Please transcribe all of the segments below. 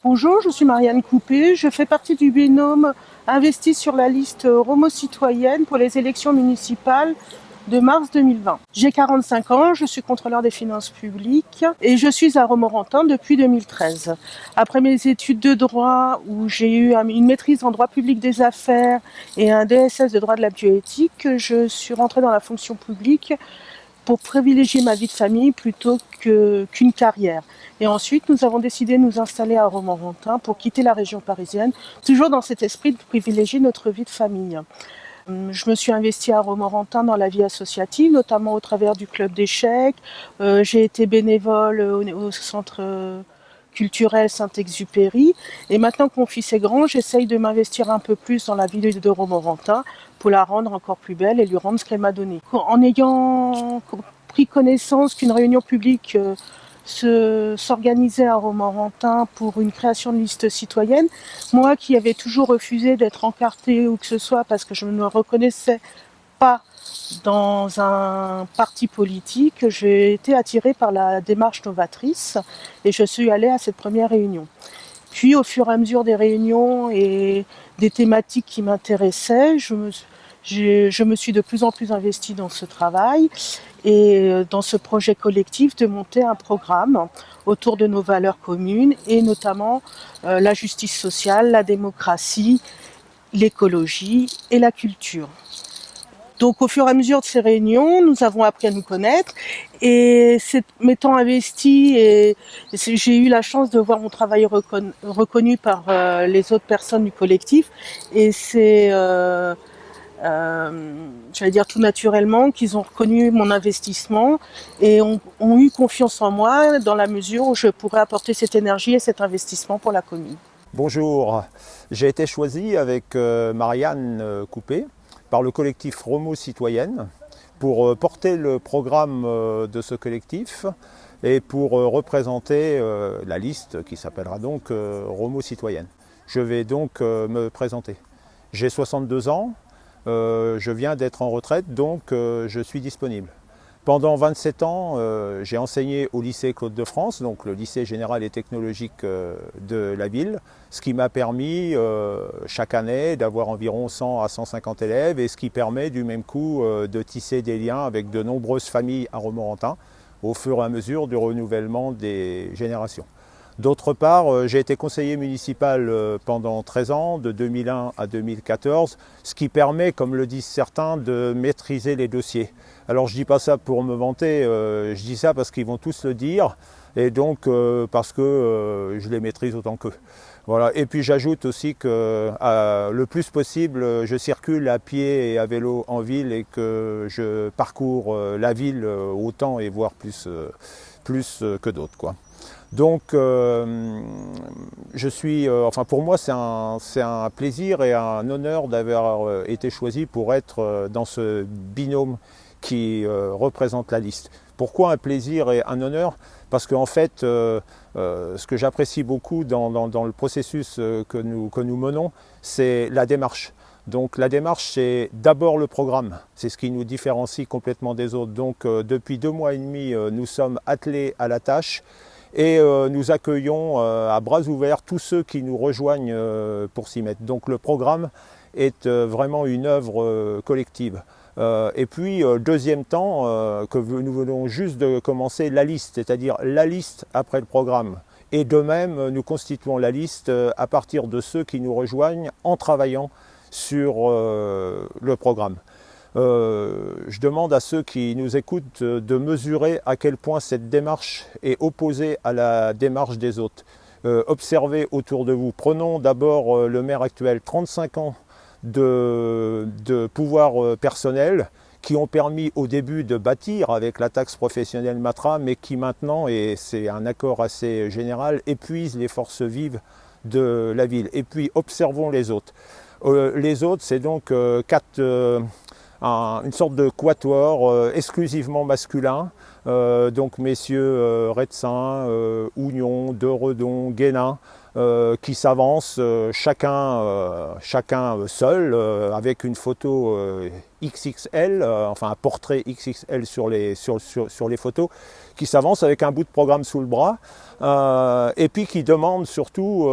Bonjour, je suis Marianne Coupé. Je fais partie du binôme investi sur la liste Romo Citoyenne pour les élections municipales de mars 2020. J'ai 45 ans, je suis contrôleur des finances publiques et je suis à Romorantin depuis 2013. Après mes études de droit où j'ai eu une maîtrise en droit public des affaires et un DSS de droit de la bioéthique, je suis rentrée dans la fonction publique pour privilégier ma vie de famille plutôt qu'une carrière. Et ensuite, nous avons décidé de nous installer à Romorantin pour quitter la région parisienne, toujours dans cet esprit de privilégier notre vie de famille. Je me suis investie à Romorantin dans la vie associative, notamment au travers du club d'échecs. J'ai été bénévole au centre culturel Saint-Exupéry. Et maintenant que mon fils est grand, j'essaye de m'investir un peu plus dans la ville de Romorantin pour la rendre encore plus belle et lui rendre ce qu'elle m'a donné. En ayant pris connaissance qu'une réunion publique s'organisait à Romorantin pour une création de liste citoyenne, moi qui avais toujours refusé d'être encartée ou que ce soit parce que je ne me reconnaissais pas dans un parti politique, j'ai été attirée par la démarche novatrice et je suis allée à cette première réunion. Puis au fur et à mesure des réunions et des thématiques qui m'intéressaient, je me suis de plus en plus investie dans ce travail et dans ce projet collectif de monter un programme autour de nos valeurs communes et notamment la justice sociale, la démocratie, l'écologie et la culture. Donc au fur et à mesure de ces réunions, nous avons appris à nous connaître et m'étant investie, j'ai eu la chance de voir mon travail reconnu par les autres personnes du collectif et c'est j'allais dire tout naturellement qu'ils ont reconnu mon investissement et ont eu confiance en moi dans la mesure où je pourrais apporter cette énergie et cet investissement pour la commune. Bonjour, j'ai été choisi avec Marianne Coupé par le collectif Romo Citoyenne pour porter le programme de ce collectif et pour représenter la liste qui s'appellera donc Romo Citoyenne. Je vais donc me présenter. J'ai 62 ans, je viens d'être en retraite, donc je suis disponible. Pendant 27 ans, j'ai enseigné au lycée Claude-de-France, donc le lycée général et technologique de la ville, ce qui m'a permis chaque année d'avoir environ 100 à 150 élèves et ce qui permet du même coup de tisser des liens avec de nombreuses familles à Romorantin au fur et à mesure du renouvellement des générations. D'autre part, j'ai été conseiller municipal pendant 13 ans, de 2001 à 2014, ce qui permet, comme le disent certains, de maîtriser les dossiers. Alors je ne dis pas ça pour me vanter, je dis ça parce qu'ils vont tous le dire, et donc parce que je les maîtrise autant qu'eux. Voilà. Et puis j'ajoute aussi que le plus possible, je circule à pied et à vélo en ville et que je parcours la ville autant et voire plus que d'autres, quoi. Donc, pour moi, c'est un plaisir et un honneur d'avoir été choisi pour être dans ce binôme qui représente la liste. Pourquoi un plaisir et un honneur? Parce qu'en fait, ce que j'apprécie beaucoup dans le processus que nous menons, c'est la démarche. Donc la démarche, c'est d'abord le programme. C'est ce qui nous différencie complètement des autres. Donc depuis 2 mois et demi, nous sommes attelés à la tâche. Et nous accueillons à bras ouverts tous ceux qui nous rejoignent pour s'y mettre. Donc le programme est vraiment une œuvre collective. Et puis deuxième temps, que nous venons juste de commencer la liste, c'est-à-dire la liste après le programme. Et de même, nous constituons la liste à partir de ceux qui nous rejoignent en travaillant sur le programme. Je demande à ceux qui nous écoutent de mesurer à quel point cette démarche est opposée à la démarche des autres. Observez autour de vous. Prenons d'abord le maire actuel, 35 ans de pouvoir personnel qui ont permis au début de bâtir avec la taxe professionnelle Matra, mais qui maintenant, et c'est un accord assez général, épuisent les forces vives de la ville. Et puis observons les autres. Les autres, c'est donc une sorte de quatuor exclusivement masculin, donc messieurs Redsin, Ougnon, De Redon, Guénin, qui s'avancent chacun seul, avec une photo XXL, enfin un portrait XXL sur les photos, qui s'avancent avec un bout de programme sous le bras, et puis qui demandent surtout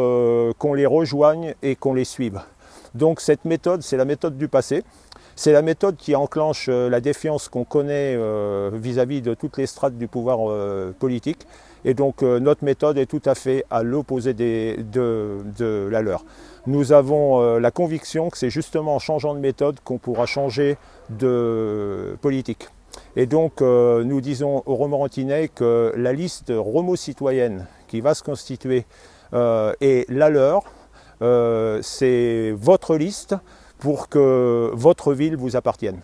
qu'on les rejoigne et qu'on les suive. Donc cette méthode, c'est la méthode du passé. C'est la méthode qui enclenche la défiance qu'on connaît vis-à-vis de toutes les strates du pouvoir politique. Et donc notre méthode est tout à fait à l'opposé de la leur. Nous avons la conviction que c'est justement en changeant de méthode qu'on pourra changer de politique. Et donc nous disons aux Romorantinais que la liste Romo-citoyenne qui va se constituer est la leur. C'est votre liste pour que votre ville vous appartienne.